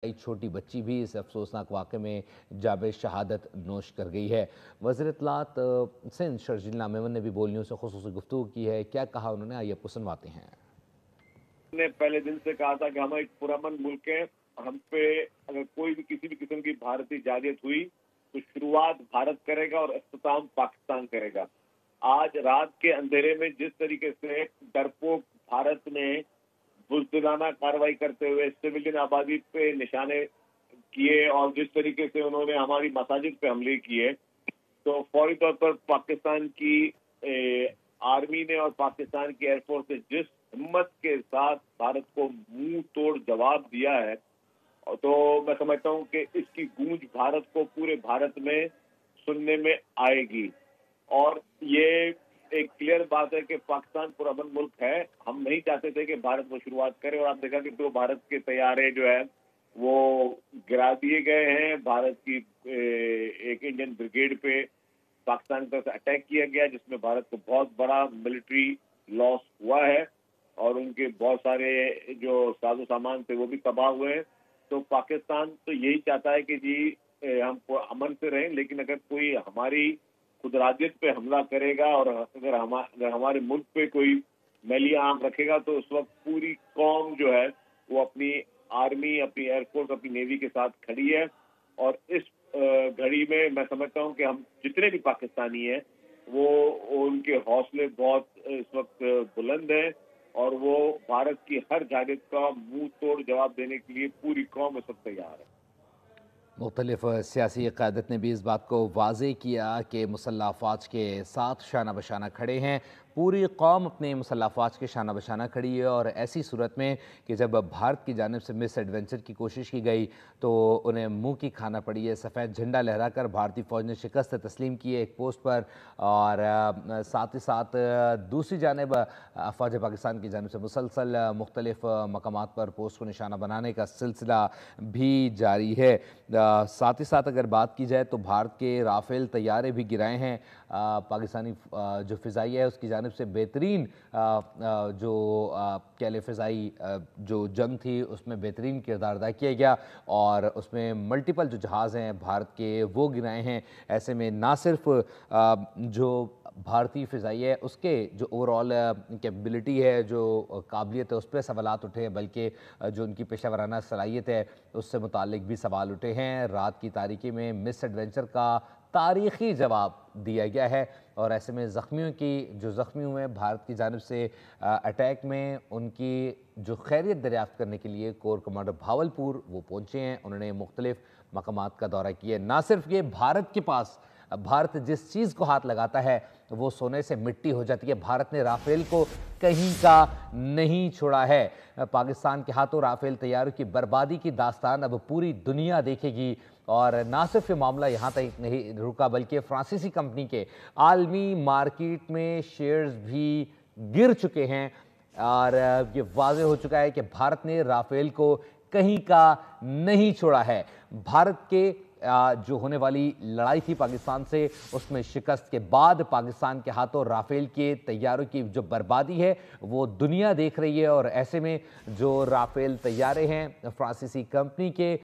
एक छोटी बच्ची भी इस अफसोसनाक वाक़े में जाबे शहादत नोश कर गई है। वज़ीर इत्तलात सिंध शर्जील मेमन ने भी बोल न्यूज़ से ख़ुसूसी गुफ्तगू की है। क्या कहा उन्होंने, आइए आपको सुनवाते हैं। ने पहले दिन से कहा था कि हम एक पुरअमन मुल्क है, हम पे अगर कोई भी किसी भी किस्म की भारतीय जारियत हुई तो शुरुआत भारत करेगा और इख्तिताम पाकिस्तान करेगा। आज रात के अंधेरे में जिस तरीके से डरपोक भारत ने बुज़दिलाना कार्रवाई करते हुए सिविलियन आबादी पे निशाने किए और जिस तरीके से उन्होंने हमारी मसाजिद पे हमले किए, तो फौरी तौर पर पाकिस्तान की आर्मी ने और पाकिस्तान की एयरफोर्स ने जिस हिम्मत के साथ भारत को मुंह तोड़ जवाब दिया है, तो मैं समझता हूं कि इसकी गूंज भारत को पूरे भारत में सुनने में आएगी। और ये एक क्लियर बात है कि पाकिस्तान पुरअमन मुल्क है। हम नहीं चाहते थे कि भारत वो शुरुआत करे और आप देखा कि 2 भारत के तैयारे जो है वो गिरा दिए गए हैं। भारत की एक इंडियन ब्रिगेड पे पाकिस्तान की तरफ से अटैक किया गया, जिसमें भारत को बहुत बड़ा मिलिट्री लॉस हुआ है और उनके बहुत सारे जो साजो सामान थे वो भी तबाह हुए हैं। तो पाकिस्तान तो यही चाहता है कि जी हम अमन से रहें, लेकिन अगर कोई हमारी खुदराजियत पे हमला करेगा और अगर हमारे मुल्क पे कोई मैली आंख रखेगा, तो उस वक्त पूरी कौम जो है वो अपनी आर्मी, अपनी एयरफोर्स, अपनी नेवी के साथ खड़ी है। और इस घड़ी में मैं समझता हूं कि हम जितने भी पाकिस्तानी हैं वो उनके हौसले बहुत इस वक्त बुलंद हैं और वो भारत की हर जानिब का मुंह तोड़ जवाब देने के लिए पूरी कौम इस वक्त तैयार है। मुख्तलिफ सियासी क़यादत ने भी इस बात को वाज़े किया कि मुसल्लह अफ़वाज के साथ शाना बशाना खड़े हैं। पूरी कौम अपने मुसल्लह अफ़वाज के शाना बशाना खड़ी है और ऐसी सूरत में कि जब भारत की जानिब से मिस एडवेंचर की कोशिश की गई तो उन्हें मुंह की खाना पड़ी है। सफ़ेद झंडा लहरा कर भारतीय फ़ौज ने शिकस्त तस्लीम की है एक पोस्ट पर, और साथ ही साथ दूसरी जानिब फ़ौज पाकिस्तान की जानिब से मुसलसल मुख्तलिफ मकामात पर पोस्ट को निशाना बनाने का सिलसिला भी जारी है। साथ ही साथ अगर बात की जाए तो भारत के राफेल तैयारे भी गिराए हैं। पाकिस्तानी जो फ़िज़ाई है उसकी जानिब से बेहतरीन जो कह लें फ़िज़ाई जो जंग थी उसमें बेहतरीन किरदार अदा किया गया और उसमें मल्टीपल जो जहाज़ हैं भारत के वो गिराए हैं। ऐसे में ना सिर्फ जो भारतीय फ़िज़ाई है उसके जो ओवरऑल कैपेबिलिटी है, जो काबिलियत है, उस पर सवालात उठे हैं, बल्कि जो उनकी पेशा वराना सलाहियत है उससे मुतालिक भी सवाल उठे हैं। रात की तारीकी में मिस एडवेंचर का तारीख़ी जवाब दिया गया है और ऐसे में ज़ख्मियों की जो ज़ख्मी हुए हैं भारत की जानिब से अटैक में, उनकी जो खैरियत दरियाफ़्त करने के लिए कोर कमांडर भावलपुर वो पहुँचे हैं। उन्होंने मुख्तलिफ़ मकामात का दौरा किया। ना सिर्फ ये, भारत के पास भारत जिस चीज़ को हाथ लगाता है वो सोने से मिट्टी हो जाती है। भारत ने राफेल को कहीं का नहीं छोड़ा है। पाकिस्तान के हाथों राफेल तैयारों की बर्बादी की दास्तान अब पूरी दुनिया देखेगी। और ना सिर्फ ये मामला यहाँ तक नहीं रुका, बल्कि फ्रांसीसी कंपनी के आलमी मार्केट में शेयर्स भी गिर चुके हैं और ये वाज़ेह हो चुका है कि भारत ने राफेल को कहीं का नहीं छोड़ा है। भारत के जो होने वाली लड़ाई थी पाकिस्तान से, उसमें शिकस्त के बाद पाकिस्तान के हाथों राफेल के तैयारों की जो बर्बादी है वो दुनिया देख रही है। और ऐसे में जो राफेल तैयारे हैं फ्रांसीसी कंपनी के,